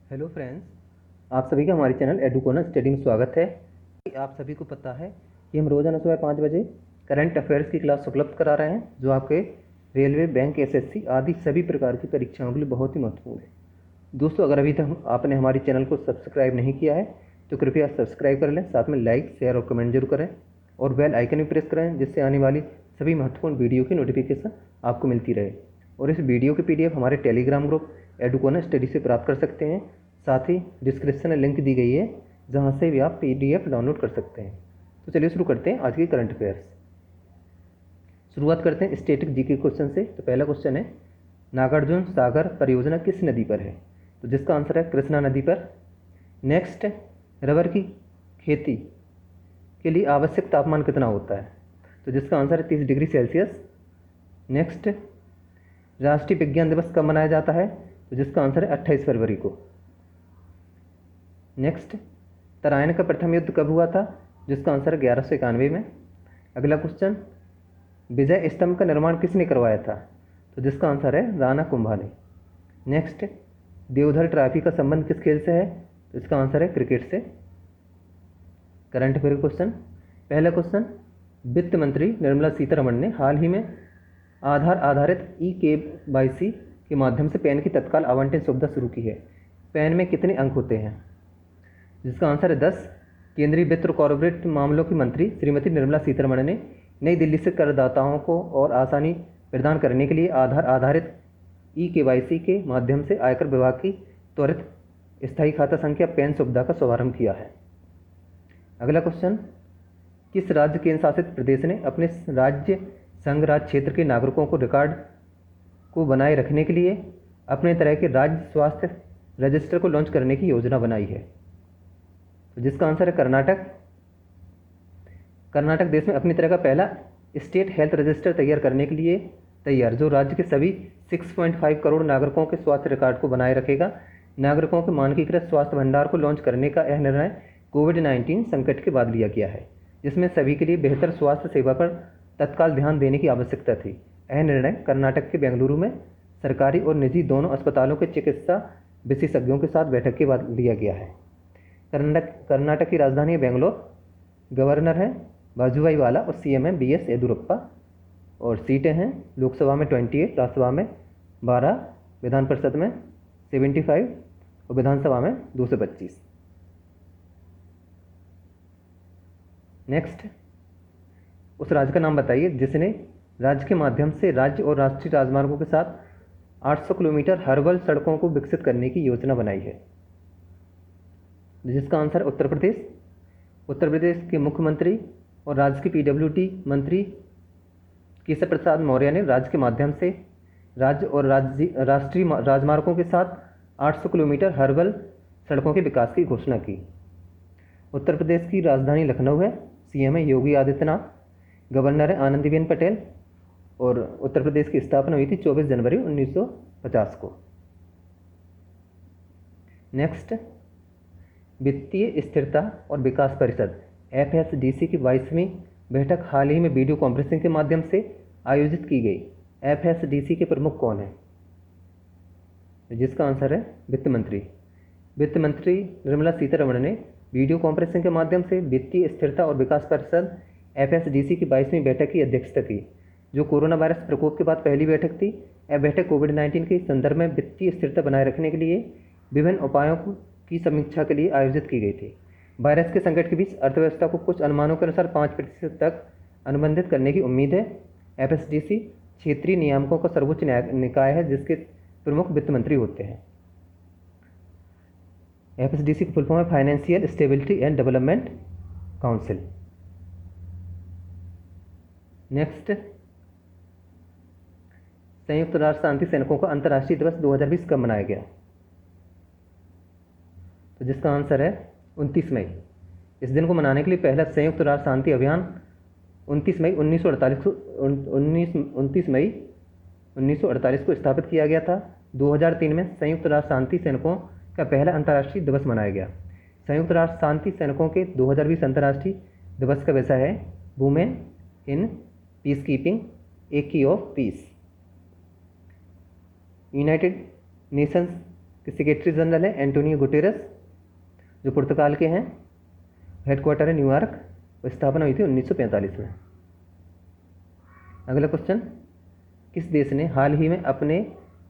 Hello friends, आप सभी का हमारे चैनल एडुकोनर स्टडी में स्वागत है। आप सभी को पता है कि हम रोज़ाना सुबह 5 बजे करंट अफेयर्स की क्लास उपलब्ध करा रहे हैं, जो आपके रेलवे, बैंक, एसएससी आदि सभी प्रकार की परीक्षाओं के लिए बहुत ही महत्वपूर्ण है। दोस्तों, अगर अभी तक आपने हमारे चैनल को सब्सक्राइब नहीं किया है तो कृपया सब्सक्राइब कर लें, साथ में लाइक, शेयर और कमेंट जरूर करें और बेल आइकन भी प्रेस करें, जिससे आने वाली सभी महत्वपूर्ण वीडियो की नोटिफिकेशन आपको मिलती रहे। और इस वीडियो की पीडीएफ हमारे टेलीग्राम ग्रुप एडुकोनर स्टडी से प्राप्त कर सकते हैं। साथ ही डिस्क्रिप्शन में लिंक दी गई है, जहां से भी आप पीडीएफ डाउनलोड कर सकते हैं। तो चलिए शुरू करते हैं आज की करंट अफेयर्स। शुरुआत करते हैं स्टैटिक जीके क्वेश्चन से। तो पहला क्वेश्चन है, नागार्जुन सागर परियोजना किस नदी पर है? तो जिसका आंसर है कृष्णा नदी पर। नेक्स्ट, रबर की खेती के लिए आवश्यक तापमान कितना होता है? तो जिसका आंसर है 30 डिग्री सेल्सियस। नेक्स्ट, राष्ट्रीय विज्ञान दिवस कब मनाया जाता है? तो जिसका आंसर है 28 फरवरी को। नेक्स्ट, तराइन का प्रथम युद्ध कब हुआ था? जिसका आंसर है 1191 में। अगला क्वेश्चन, विजय स्तंभ का निर्माण किसने करवाया था? तो जिसका आंसर है राणा कुंभा ने। नेक्स्ट, देवधर ट्रॉफी का संबंध किस खेल से है? तो इसका आंसर है क्रिकेट से। Current affair question. पहला क्वेश्चन, वित्त मंत्री निर्मला सीतारमण ने हाल ही में आधार आधारित eKYC के माध्यम से पैन की तत्काल आवंटन सुविधा शुरू की है। पैन में कितने अंक होते हैं? जिसका आंसर है 10। केंद्रीय वित्त और कॉर्पोरेट मामलों की मंत्री श्रीमती निर्मला सीतारमण ने नई दिल्ली से करदाताओं को और आसानी प्रदान करने के लिए आधार आधारित eKYC के माध्यम से आयकर विभाग की त्वरित स्थायी खाता संख्या पैन सुविधा का शुभारंभ किया है। अगला क्वेश्चन, किस राज्य केंद्र शासित प्रदेश ने अपने राज्य संघ राज क्षेत्र के नागरिकों को रिकॉर्ड को बनाए रखने के लिए अपने तरह के राज्य स्वास्थ्य रजिस्टर को लॉन्च करने की योजना बनाई है? तो जिसका आंसर है कर्नाटक। कर्नाटक देश में अपनी तरह का पहला स्टेट हेल्थ रजिस्टर तैयार करने के लिए तैयार, जो राज्य के सभी 6.5 करोड़ नागरिकों के स्वास्थ्य रिकॉर्ड को बनाए रखेगा। नागरिकों के मानकीकृत स्वास्थ्य भंडार को लॉन्च करने का यह निर्णय कोविड-19 संकट के बाद लिया गया है, जिसमें सभी के लिए बेहतर स्वास्थ्य सेवा पर तत्काल ध्यान देने की आवश्यकता थी। यह निर्णय कर्नाटक के बेंगलुरु में सरकारी और निजी दोनों अस्पतालों के चिकित्सा विशेषज्ञों के साथ बैठक के बाद लिया गया है। कर्नाटक की राजधानी है बेंगलोर। गवर्नर हैं वाजुभाई वाला और सीएम है BS येदियुरप्पा। और सीटें हैं लोकसभा में 28, राज्यसभा में 12, विधान परिषद में 75 और विधानसभा में 225। नेक्स्ट, उस राज्य का नाम बताइए जिसने राज्य के माध्यम से राज्य और राष्ट्रीय राजमार्गों के साथ 800 किलोमीटर हर्बल सड़कों को विकसित करने की योजना बनाई है। जिसका आंसर उत्तर प्रदेश। उत्तर प्रदेश के मुख्यमंत्री और राज्य के PWD मंत्री केशव प्रसाद मौर्य ने राज्य के माध्यम से राज्य और राष्ट्रीय राजमार्गों के साथ 800 किलोमीटर हर्बल सड़कों के विकास की घोषणा की। उत्तर प्रदेश की राजधानी लखनऊ है। CM है योगी आदित्यनाथ। गवर्नर है आनंदीबेन पटेल। और उत्तर प्रदेश की स्थापना हुई थी 24 जनवरी 1950 को। नेक्स्ट, वित्तीय स्थिरता और विकास परिषद FSDC की 22वीं बैठक हाल ही में वीडियो कॉन्फ्रेंसिंग के माध्यम से आयोजित की गई। FSDC के प्रमुख कौन है? जिसका आंसर है वित्त मंत्री। वित्त मंत्री निर्मला सीतारमण ने वीडियो कॉन्फ्रेंसिंग के माध्यम से वित्तीय स्थिरता और विकास परिषद FSDC की 22वीं बैठक की अध्यक्षता की, जो कोरोना वायरस प्रकोप के बाद पहली बैठक थी। यह बैठक कोविड-19 के संदर्भ में वित्तीय स्थिरता बनाए रखने के लिए विभिन्न उपायों की समीक्षा के लिए आयोजित की गई थी। वायरस के संकट के बीच अर्थव्यवस्था को कुछ अनुमानों के अनुसार 5% तक अनुबंधित करने की उम्मीद है। FSDC क्षेत्रीय नियामकों का सर्वोच्च निकाय है, जिसके प्रमुख वित्त मंत्री होते हैं। FSDC की फुल फॉर्म है financial stability and development council. Next, संयुक्त राष्ट्र शांति सैनिकों का अंतर्राष्ट्रीय दिवस 2020 कब मनाया गया? तो जिसका आंसर है 29 मई। इस दिन को मनाने के लिए पहला संयुक्त राष्ट्र शांति अभियान 29 मई 1948 को स्थापित किया गया था। 2003 में संयुक्त राष्ट्र शांति सैनिकों का पहला अंतर्राष्ट्रीय दिवस मनाया गया। संयुक्त राष्ट्र शांति सैनिकों के 2020 अंतर्राष्ट्रीय दिवस का विषय है वुमेन इन पीस कीपिंग, ए की ऑफ पीस। यूनाइटेड नेशंस के सेक्रेटरी जनरल हैं एंटोनियो गुटेरेस, जो पुर्तगाल के हैं। हेडक्वार्टर है न्यूयॉर्क और स्थापना हुई थी 1945 में। अगला क्वेश्चन, किस देश ने हाल ही में अपने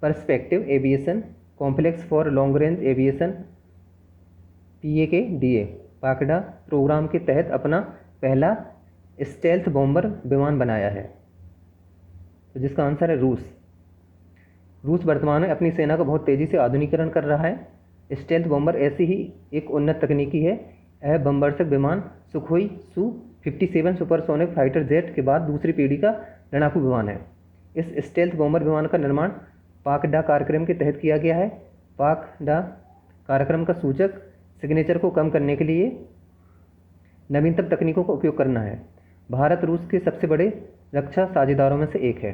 perspective aviation complex for long range aviation PAKDA PAK DA programme के तहत अपना पहला स्टेल्थ बॉम्बर विमान बनाया है? तो जिसका आंसर है रूस। रूस वर्तमान में अपनी सेना को बहुत तेज़ी से आधुनिकीकरण कर रहा है। स्टेल्थ बॉम्बर ऐसी ही एक उन्नत तकनीकी है। यह बम्बरसक विमान Sukhoi Su-57 supersonic fighter jet के बाद दूसरी पीढ़ी का लड़ाकू विमान है। इस स्टेल्थ बॉम्बर विमान का निर्माण पाकड़ा कार्यक्रम के तहत किया गया है। पाकड़ा कार्यक्रम का सूचक सिग्नेचर को कम करने के लिए नवीनतम तकनीकों का उपयोग करना है। भारत रूस के सबसे बड़े रक्षा साझेदारों में से एक है।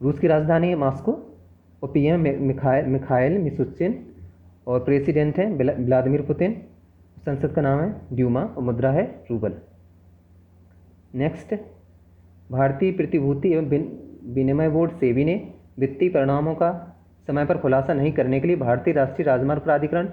रूस की राजधानी है मॉस्को और PM मिखाइल मिशुस्तिन और प्रेसिडेंट हैं व्लादिमीर पुतिन। संसद का नाम है ड्यूमा और मुद्रा है रूबल। नेक्स्ट, भारतीय प्रतिभूति एवं विनिमय बोर्ड सेबी ने वित्तीय परिणामों का समय पर खुलासा नहीं करने के लिए भारतीय राष्ट्रीय राजमार्ग प्राधिकरण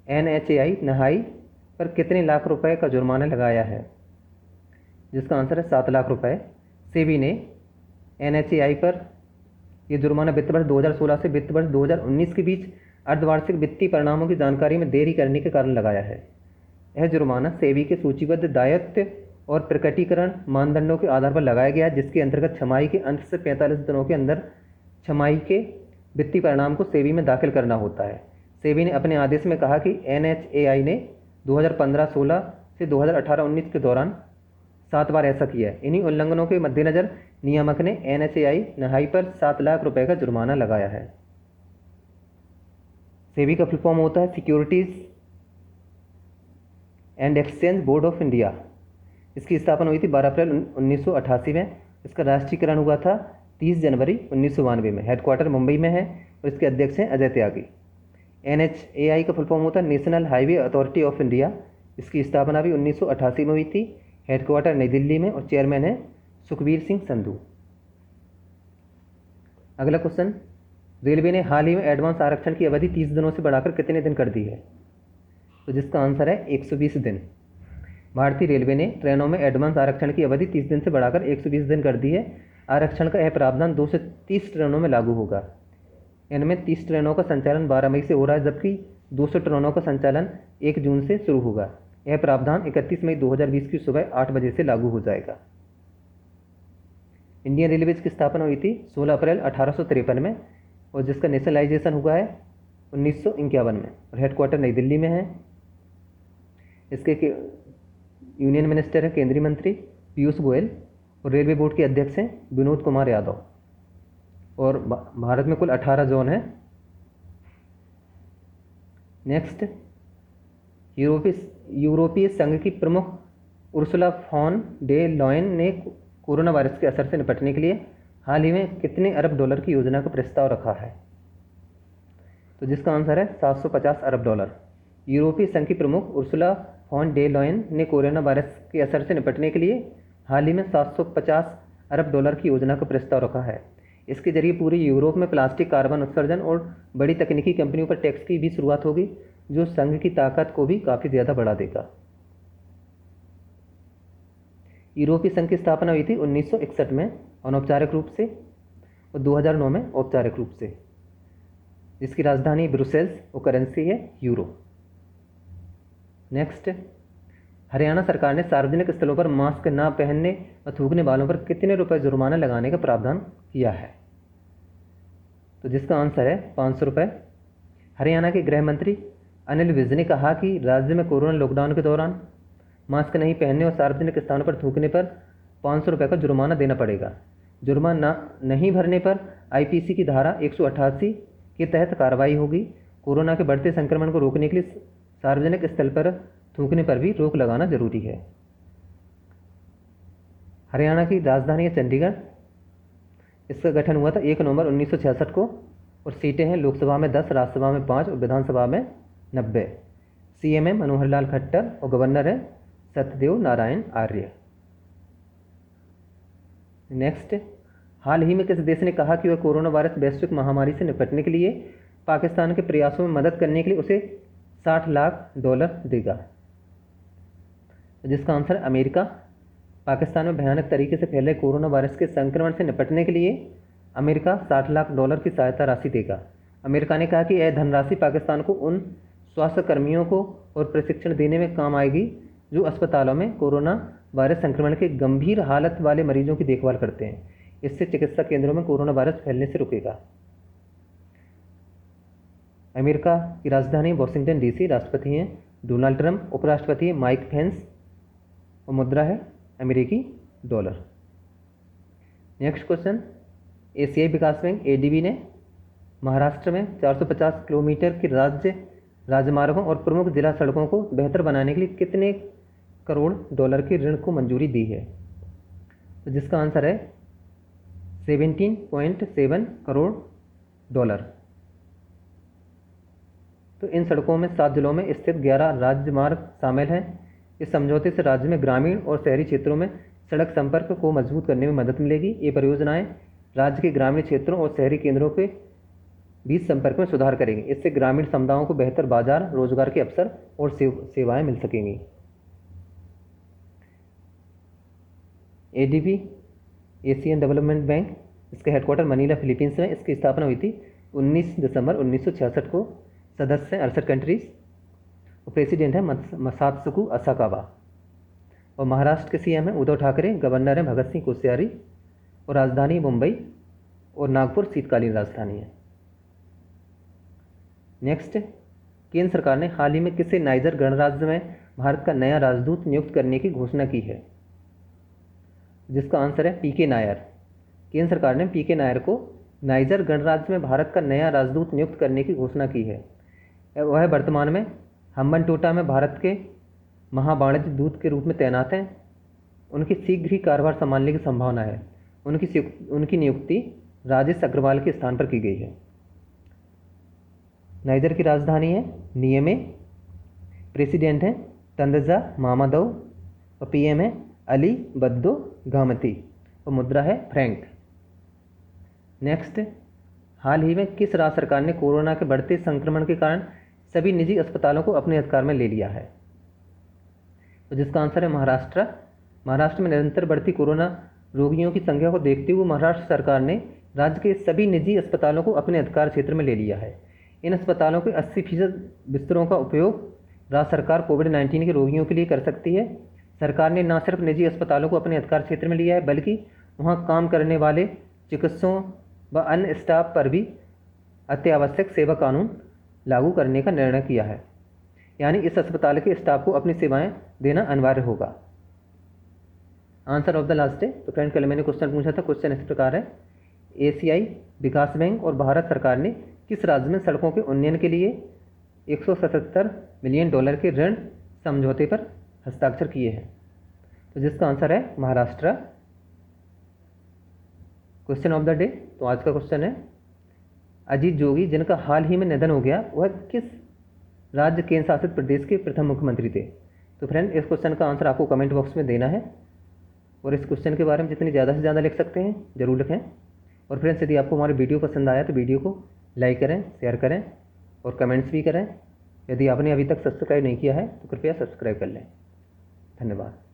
NHAI नहाई पर कितने लाख रुपए का जुर्माना लगाया है? जिसका आंसर है 7 लाख रुपए। सेबी ने NHAI पर यह जुर्माना वित्त वर्ष 2016 से वित्त वर्ष 2019 के बीच अर्धवार्षिक वित्तीय परिणामों की जानकारी में देरी करने के कारण लगाया है। यह जुर्माना सेबी के सूचीबद्ध दायित्व और प्रकटीकरण मानदंडों के आधार पर लगाया गया है, जिसके अंतर्गत छमाही के अंत से 45 दिनों के अंदर छमाही के वित्तीय परिणाम को सेबी में दाखिल करना होता है। सेबी ने अपने आदेश में कहा कि NHAI ने 2015-16 से 2018-19 के दौरान 7 बार ऐसा किया है। इन्हीं उल्लंघनों के मद्देनज़र नियामक ने NHAI नहाई पर 7 लाख रुपए का जुर्माना लगाया है। सेबी का फुल फॉर्म होता है securities and exchange board of India. इसकी स्थापना हुई थी 12 अप्रैल 1988 में। इसका राष्ट्रीयकरण हुआ था 30 जनवरी 1992 में। हेडक्वार्टर मुंबई में है और इसके अध्यक्ष हैं अजय त्यागी। NHAI का फुल फॉर्म होता है national highway authority of India. इसकी स्थापना भी 1988 में हुई थी। हेडक्वार्टर नई दिल्ली में और चेयरमैन है सुखबीर सिंह संधू। अगला क्वेश्चन, रेलवे ने हाल ही में एडवांस आरक्षण की अवधि 30 दिनों से बढ़ाकर कितने दिन कर दी है? तो जिसका आंसर है 120 दिन। भारतीय रेलवे ने ट्रेनों में एडवांस आरक्षण की अवधि 30 दिन से बढ़ाकर 120 दिन कर दी है। आरक्षण का यह प्रावधान 2 से 30 ट्रेनों में लागू होगा। इनमें 30 ट्रेनों का संचालन 12 मई से हो रहा है, जबकि 200 ट्रेनों का संचालन 1 जून से शुरू होगा। यह प्रावधान 31 मई 2020 की सुबह 8 बजे से लागू हो जाएगा। इंडियन रेलवेज की स्थापना हुई थी 16 अप्रैल 1853 में और जिसका नेशनलाइजेशन हुआ है 1951 में और हेडक्वार्टर नई दिल्ली में है। इसके यूनियन मिनिस्टर हैं केंद्रीय मंत्री पीयूष गोयल और रेलवे बोर्ड के अध्यक्ष हैं विनोद कुमार यादव। और भारत में कुल 18 जोन हैं। नेक्स्ट, यूरोपीय संघ की प्रमुख उर्सुला फॉन डे लॉयन ने कोरोना वायरस के असर से निपटने के लिए हाल ही में कितने अरब डॉलर की योजना का प्रस्ताव रखा है? तो जिसका आंसर है 750 अरब डॉलर। यूरोपीय संघ की प्रमुख उर्सुला फॉन डे लॉयन ने कोरोना वायरस के असर से निपटने के लिए हाल ही में 750 अरब डॉलर की योजना का प्रस्ताव रखा है। इसके जरिए पूरे यूरोप में प्लास्टिक, कार्बन उत्सर्जन और बड़ी तकनीकी कंपनियों पर टैक्स की भी शुरुआत होगी, जो संघ की ताकत को भी काफ़ी ज़्यादा बढ़ा देगा। यूरोपीय संघ की स्थापना हुई थी 1961 में अनौपचारिक रूप से और 2009 में औपचारिक रूप से, जिसकी राजधानी ब्रुसेल्स और करेंसी है यूरो। नेक्स्ट, हरियाणा सरकार ने सार्वजनिक स्थलों पर मास्क न पहनने व थूकने वालों पर कितने रुपए जुर्माना लगाने का प्रावधान किया है? तो जिसका आंसर है 500 रुपये। हरियाणा के गृह मंत्री अनिल विज ने कहा कि राज्य में कोरोना लॉकडाउन के दौरान मास्क नहीं पहनने और सार्वजनिक स्थानों पर थूकने पर 500 रुपये का जुर्माना देना पड़ेगा। जुर्माना नहीं भरने पर IPC की धारा 188 के तहत कार्रवाई होगी। कोरोना के बढ़ते संक्रमण को रोकने के लिए सार्वजनिक स्थल पर थूकने पर भी रोक लगाना जरूरी है। हरियाणा की राजधानी है चंडीगढ़। इसका गठन हुआ था 1 नवंबर 1966 को और सीटें हैं लोकसभा में 10, राज्यसभा में 5 और विधानसभा में 90। CM है मनोहर लाल खट्टर और गवर्नर है सत्यदेव नारायण आर्य। नेक्स्ट, हाल ही में किस देश ने कहा कि वह कोरोना वायरस वैश्विक महामारी से निपटने के लिए पाकिस्तान के प्रयासों में मदद करने के लिए उसे $60 लाख देगा? जिसका आंसर अमेरिका पाकिस्तान में भयानक तरीके से फैल रहे कोरोना वायरस के संक्रमण से निपटने के लिए अमेरिका $60 लाख की सहायता राशि देगा। अमेरिका ने कहा कि यह धनराशि पाकिस्तान को उन स्वास्थ्य कर्मियों को और प्रशिक्षण देने में काम आएगी जो अस्पतालों में कोरोना वायरस संक्रमण के गंभीर हालत वाले मरीजों की देखभाल करते हैं। इससे चिकित्सा केंद्रों में कोरोना वायरस फैलने से रुकेगा। अमेरिका की राजधानी वॉशिंगटन डीसी, राष्ट्रपति हैं डोनाल्ड ट्रंप, उपराष्ट्रपति माइक पेंस और मुद्रा है अमेरिकी डॉलर। नेक्स्ट क्वेश्चन, एशियाई विकास बैंक एडीबी ने महाराष्ट्र में 450 किलोमीटर की राजमार्गों और प्रमुख जिला सड़कों को बेहतर बनाने के लिए कितने करोड़ डॉलर के ऋण को मंजूरी दी है? तो जिसका आंसर है 17.7 करोड़ डॉलर। तो इन सड़कों में 7 जिलों में स्थित 11 राजमार्ग शामिल हैं। इस समझौते से राज्य में ग्रामीण और शहरी क्षेत्रों में सड़क संपर्क को मजबूत करने में मदद मिलेगी। ये परियोजनाएं राज्य के ग्रामीण क्षेत्रों और शहरी केंद्रों के बीच संपर्क में सुधार करेंगी। इससे ग्रामीण समुदायों को बेहतर बाजार, रोजगार के अवसर और सेवाएं मिल सकेंगी। एडीबी एशियन डेवलपमेंट बैंक, इसका हेडक्वार्टर मनीला फिलीपींस में। इसकी स्थापना हुई थी 19 दिसंबर 1966 को। सदस्य हैं 68 कंट्रीज और प्रेसिडेंट है मसात्सुको असाकावा। और महाराष्ट्र के सीएम हैं उद्धव ठाकरे, गवर्नर हैं भगत सिंह कोश्यारी और राजधानी मुंबई और नागपुर शीतकालीन राजधानी है। नेक्स्ट, केंद्र सरकार ने हाल ही में किसे नाइजर गणराज्य में भारत का नया राजदूत नियुक्त करने की घोषणा की है? जिसका आंसर है पीके नायर। केंद्र सरकार ने पीके नायर को नाइजर गणराज्य में भारत का नया राजदूत नियुक्त करने की घोषणा की है। वह वर्तमान में हम्बनटोटा में भारत के महावाणिज्य दूत के रूप में तैनात हैं। उनकी शीघ्र ही कार्यभार संभालने की संभावना है। उनकी नियुक्ति राजेश अग्रवाल के स्थान पर की गई है। नाइजर की राजधानी है नियमे, प्रेसिडेंट हैं तंदजा मामादव और पीएम है अली बद्दो गामती और मुद्रा है फ्रैंक। नेक्स्ट, हाल ही में किस राज्य सरकार ने कोरोना के बढ़ते संक्रमण के कारण सभी निजी अस्पतालों को अपने अधिकार में ले लिया है? तो जिसका आंसर है महाराष्ट्र। महाराष्ट्र में निरंतर बढ़ती कोरोना रोगियों की संख्या को देखते हुए महाराष्ट्र सरकार ने राज्य के सभी निजी अस्पतालों को अपने अधिकार क्षेत्र में ले लिया है। इन अस्पतालों के 80% बिस्तरों का उपयोग राज्य सरकार कोविड-19 के रोगियों के लिए कर सकती है। सरकार ने न सिर्फ निजी अस्पतालों को अपने अधिकार क्षेत्र में लिया है, बल्कि वहां काम करने वाले चिकित्सकों व अन्य स्टाफ पर भी अत्यावश्यक सेवा कानून लागू करने का निर्णय किया है। यानी इस अस्पताल के स्टाफ को अपनी सेवाएं देना अनिवार्य होगा। आंसर ऑफ द लास्ट है। तो फ्रेंड, कल मैंने क्वेश्चन पूछा था। क्वेश्चन इस प्रकार है, एशियाई विकास बैंक और भारत सरकार ने किस राज्य में सड़कों के उन्नयन के लिए $177 मिलियन के ऋण समझौते पर हस्ताक्षर किए हैं? तो जिसका आंसर है Maharashtra. Question of the day. तो आज का क्वेश्चन है, अजीत जोगी जिनका हाल ही में निधन हो गया, वह किस राज्य केंद्र शासित प्रदेश के प्रथम मुख्यमंत्री थे? तो फ्रेंड, इस क्वेश्चन का आंसर आपको कमेंट बॉक्स में देना है और इस क्वेश्चन के बारे में जितनी ज़्यादा से ज़्यादा लिख सकते हैं जरूर लिखें। और फ्रेंड्स, यदि आपको हमारी वीडियो पसंद आया तो वीडियो को लाइक करें, शेयर करें और कमेंट्स भी करें। यदि आपने अभी तक सब्सक्राइब नहीं किया है तो कृपया सब्सक्राइब कर लें। धन्यवाद।